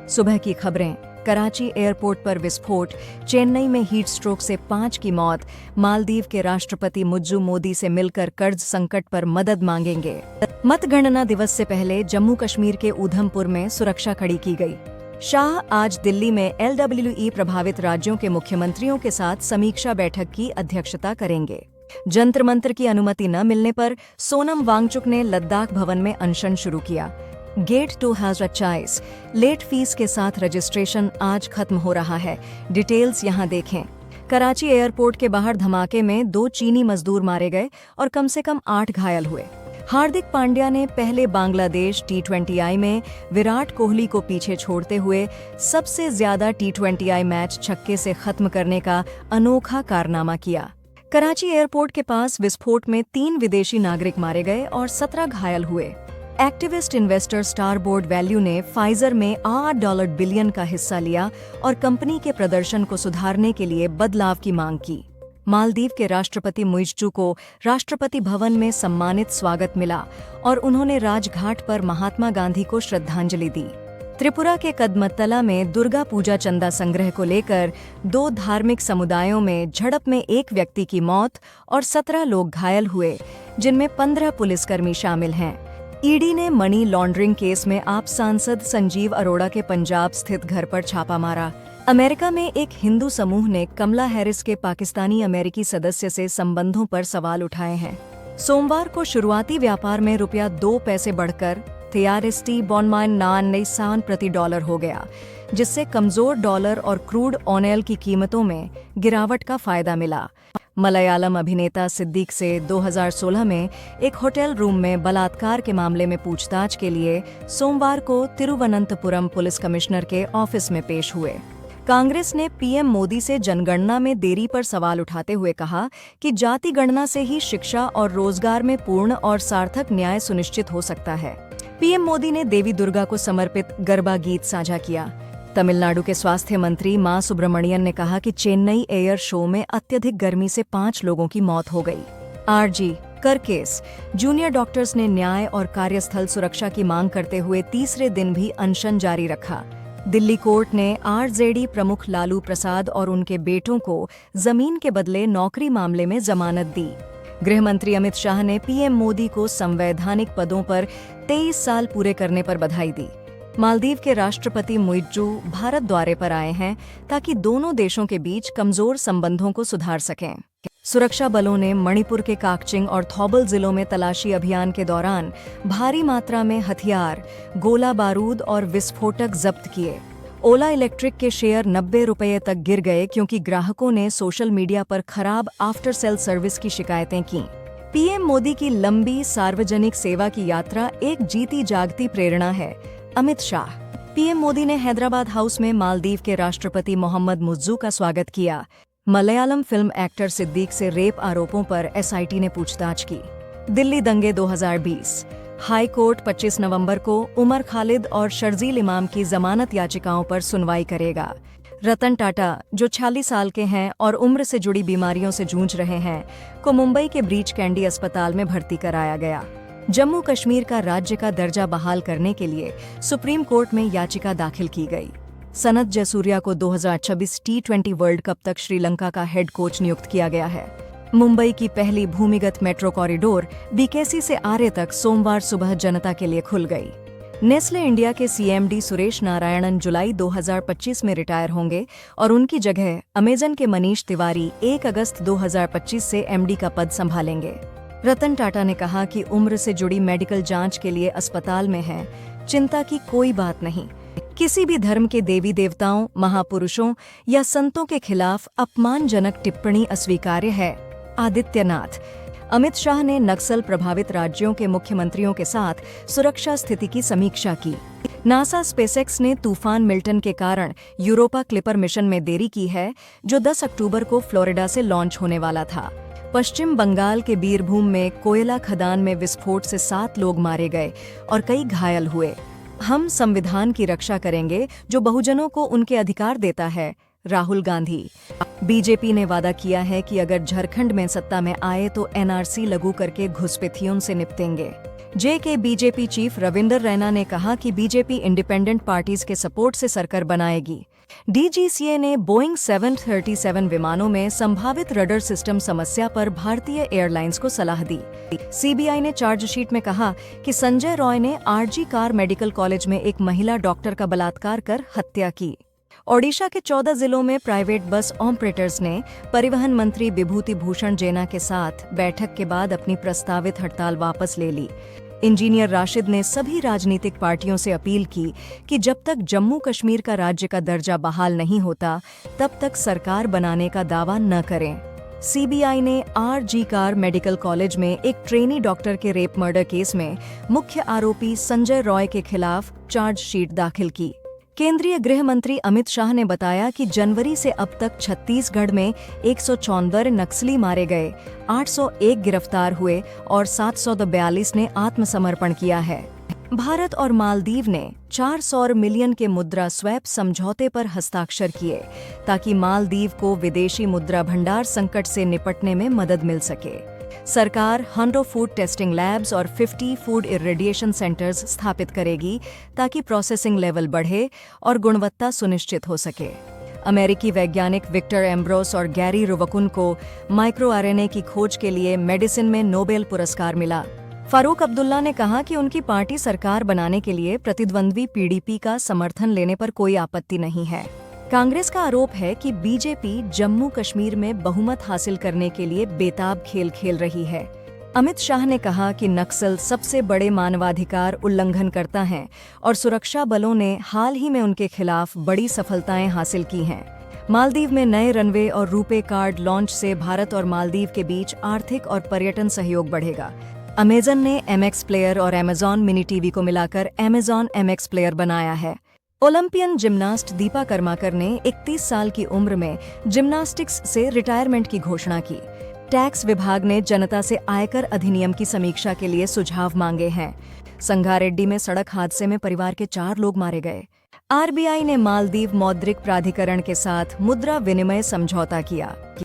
सुबह की खबरें। कराची एयरपोर्ट पर विस्फोट, चेन्नई में हीट स्ट्रोक से 5 की मौत, मालदीव के राष्ट्रपति मुज्जू मोदी से मिलकर कर्ज संकट पर मदद मांगेंगे। मतगणना दिवस से पहले जम्मू कश्मीर के ऊधमपुर में सुरक्षा कड़ी की गई। शाह आज दिल्ली में LWE प्रभावित राज्यों के मुख्यमंत्रियों के साथ समीक्षा बैठक की अध्यक्षता करेंगे। जंतर मंतर की अनुमति न मिलने पर सोनम वांगचुक ने लद्दाख भवन में अनशन शुरू किया। GATE 2 has a choice. Late fees के साथ रजिस्ट्रेशन आज खत्म हो रहा है। डिटेल्स यहां देखें। कराची एयरपोर्ट के बाहर धमाके में 2 चीनी मजदूर मारे गए और कम से कम 8 घायल हुए। हार्दिक पांड्या ने पहले बांग्लादेश T20I में विराट कोहली को पीछे छोड़ते हुए सबसे ज्यादा T20I मैच छक्के से खत्म करने का अनोखा कारनामा किया। कराची एयरपोर्ट के पास विस्फोट में 3 विदेशी नागरिक मारे गए और 17 घायल हुए। एक्टिविस्ट इन्वेस्टर स्टारबोर्ड वैल्यू ने फाइजर में $8 बिलियन का हिस्सा लिया और कंपनी के प्रदर्शन को सुधारने के लिए बदलाव की मांग की। मालदीव के राष्ट्रपति मुइज्जू को राष्ट्रपति भवन में सम्मानित स्वागत मिला और उन्होंने राजघाट पर महात्मा गांधी को श्रद्धांजलि दी। त्रिपुरा के कदमत्तला में दुर्गा पूजा चंदा संग्रह को लेकर 2 धार्मिक समुदायों में झड़प में 1 व्यक्ति की मौत और 17 लोग घायल हुए, जिनमें 15 पुलिसकर्मी शामिल हैं। ईडी ने मनी लॉन्ड्रिंग केस में आप सांसद संजीव अरोड़ा के पंजाब स्थित घर पर छापा मारा। अमेरिका में एक हिंदू समूह ने कमला हैरिस के पाकिस्तानी अमेरिकी सदस्य से संबंधों पर सवाल उठाए हैं। सोमवार को शुरुआती व्यापार में ₹2 बढ़कर 63.99 प्रति डॉलर हो गया, जिससे कमजोर डॉलर और क्रूड ऑयल की कीमतों में गिरावट का फायदा मिला। मलयालम अभिनेता सिद्दीक से 2016 में एक होटल रूम में बलात्कार के मामले में पूछताछ के लिए सोमवार को तिरुवनंतपुरम पुलिस कमिश्नर के ऑफिस में पेश हुए। कांग्रेस ने पीएम मोदी से जनगणना में देरी पर सवाल उठाते हुए कहा कि जाति गणना से ही शिक्षा और रोजगार में पूर्ण और सार्थक न्याय सुनिश्चित हो सकता है। पीएम मोदी ने देवी दुर्गा को समर्पित गरबा गीत साझा किया। तमिलनाडु के स्वास्थ्य मंत्री मां सुब्रमणियन ने कहा कि चेन्नई एयर शो में अत्यधिक गर्मी से 5 लोगों की मौत हो गई। आरजी कर केस। जूनियर डॉक्टर्स ने न्याय और कार्यस्थल सुरक्षा की मांग करते हुए तीसरे दिन भी अनशन जारी रखा। दिल्ली कोर्ट ने आरजेडी प्रमुख लालू प्रसाद और उनके बेटों को जमीन के बदले नौकरी मामले में जमानत दी। गृह मंत्री अमित शाह ने पीएम मोदी को संवैधानिक पदों पर 23 साल पूरे करने पर बधाई दी। मालदीव के राष्ट्रपति मुइज्जू भारत दौरे पर आए हैं ताकि दोनों देशों के बीच कमजोर संबंधों को सुधार सकें। सुरक्षा बलों ने मणिपुर के काकचिंग और थौबल जिलों में तलाशी अभियान के दौरान भारी मात्रा में हथियार, गोला बारूद और विस्फोटक जब्त किए। ओला इलेक्ट्रिक के शेयर ₹90 तक गिर गए क्योंकि ग्राहकों ने सोशल मीडिया पर खराब आफ्टर सेल सर्विस की शिकायतें की। पीएम मोदी की लंबी सार्वजनिक सेवा की यात्रा एक जीती जागती प्रेरणा है। अमित शाह। पीएम मोदी ने हैदराबाद हाउस में मालदीव के राष्ट्रपति मोहम्मद मुइज्जू का स्वागत किया। मलयालम फिल्म एक्टर सिद्दीक से रेप आरोपों पर एसआईटी ने पूछताछ की। दिल्ली दंगे 2020। हाई कोर्ट 25 नवंबर को उमर खालिद और शर्जील इमाम की जमानत याचिकाओं पर सुनवाई करेगा। रतन टाटा, जो 46 साल के हैं और उम्र से जुड़ी बीमारियों से जूझ रहे हैं, को मुंबई के ब्रीच कैंडी अस्पताल में भर्ती कराया गया। जम्मू कश्मीर का राज्य का दर्जा बहाल करने के लिए सुप्रीम कोर्ट में याचिका दाखिल की गई। सनत जयसूर्या को 2026 T20 वर्ल्ड कप तक श्रीलंका का हेड कोच नियुक्त किया गया है। मुंबई की पहली भूमिगत मेट्रो कॉरिडोर बीकेसी से आरे तक सोमवार सुबह जनता के लिए खुल गई। नेस्ले इंडिया के CMD सुरेश नारायणन जुलाई 2025 में रिटायर होंगे और उनकी जगह अमेजन के मनीष तिवारी 1 अगस्त 2025 से MD का पद संभालेंगे। रतन टाटा ने कहा कि उम्र से जुड़ी मेडिकल जांच के लिए अस्पताल में है, चिंता की कोई बात नहीं। किसी भी धर्म के देवी देवताओं, महापुरुषों या संतों के खिलाफ अपमानजनक टिप्पणी अस्वीकार्य है। आदित्यनाथ। अमित शाह ने नक्सल प्रभावित राज्यों के मुख्यमंत्रियों के साथ सुरक्षा स्थिति की समीक्षा की। नासा स्पेसएक्स ने तूफान मिल्टन के कारण यूरोपा क्लिपर मिशन में देरी की है, जो 10 अक्टूबर को फ्लोरिडा से लॉन्च होने वाला था। पश्चिम बंगाल के बीरभूम में कोयला खदान में विस्फोट से 7 लोग मारे गए और कई घायल हुए। हम संविधान की रक्षा करेंगे जो बहुजनों को उनके अधिकार देता है। राहुल गांधी। बीजेपी ने वादा किया है कि अगर झारखंड में सत्ता में आए तो NRC लागू करके घुसपैठियों से निपटेंगे। जेके बीजेपी चीफ रविंदर रैना ने कहा कि बीजेपी इंडिपेंडेंट पार्टीज के सपोर्ट से सरकार बनाएगी। डीजीसीए ने बोइंग 737 विमानों में संभावित रडर सिस्टम समस्या पर भारतीय एयरलाइंस को सलाह दी। सीबीआई ने चार्जशीट में कहा कि संजय रॉय ने आरजी कार मेडिकल कॉलेज में एक महिला डॉक्टर का बलात्कार कर हत्या की। ओडिशा के 14 जिलों में प्राइवेट बस ऑपरेटर्स ने परिवहन मंत्री विभूति भूषण जेना के साथ बैठक के बाद अपनी प्रस्तावित हड़ताल वापस ले ली। इंजीनियर राशिद ने सभी राजनीतिक पार्टियों से अपील की कि जब तक जम्मू कश्मीर का राज्य का दर्जा बहाल नहीं होता तब तक सरकार बनाने का दावा न करें। सीबीआई ने आरजी कार मेडिकल कॉलेज में एक ट्रेनी डॉक्टर के रेप मर्डर केस में मुख्य आरोपी संजय रॉय के खिलाफ चार्जशीट दाखिल की। केंद्रीय गृह मंत्री अमित शाह ने बताया कि जनवरी से अब तक छत्तीसगढ़ में 174 नक्सली मारे गए, 801 गिरफ्तार हुए और 742 ने आत्मसमर्पण किया है। भारत और मालदीव ने 400 मिलियन के मुद्रा स्वैप समझौते पर हस्ताक्षर किए ताकि मालदीव को विदेशी मुद्रा भंडार संकट से निपटने में मदद मिल सके। सरकार 100 फूड टेस्टिंग लैब्स और 50 फूड इरेडिएशन सेंटर्स स्थापित करेगी ताकि प्रोसेसिंग लेवल बढ़े और गुणवत्ता सुनिश्चित हो सके। अमेरिकी वैज्ञानिक विक्टर एम्ब्रोस और गैरी रुवकुन को माइक्रो आरएनए की खोज के लिए मेडिसिन में नोबेल पुरस्कार मिला। फारूक अब्दुल्ला ने कहा कि उनकी पार्टी सरकार बनाने के लिए प्रतिद्वंद्वी पीडीपी का समर्थन लेने पर कोई आपत्ति नहीं है। कांग्रेस का आरोप है कि बीजेपी जम्मू कश्मीर में बहुमत हासिल करने के लिए बेताब खेल खेल रही है। अमित शाह ने कहा कि नक्सल सबसे बड़े मानवाधिकार उल्लंघनकर्ता हैं और सुरक्षा बलों ने हाल ही में उनके खिलाफ बड़ी सफलताएं हासिल की हैं। मालदीव में नए रनवे और रूपे कार्ड लॉन्च से भारत और मालदीव के बीच आर्थिक और पर्यटन सहयोग बढ़ेगा। अमेजन ने एमएक्स प्लेयर और अमेजॉन मिनी टीवी को मिलाकर अमेजॉन एमएक्स प्लेयर बनाया है। ओलंपियन जिम्नास्ट दीपा कर्माकर ने 31 साल की उम्र में जिम्नास्टिक्स से रिटायरमेंट की घोषणा की। टैक्स विभाग ने जनता से आयकर अधिनियम की समीक्षा के लिए सुझाव मांगे हैं। संगारेड्डी में सड़क हादसे में परिवार के 4 लोग मारे गए। आरबीआई ने मालदीव मौद्रिक प्राधिकरण के साथ मुद्रा विनिमय समझौता किया।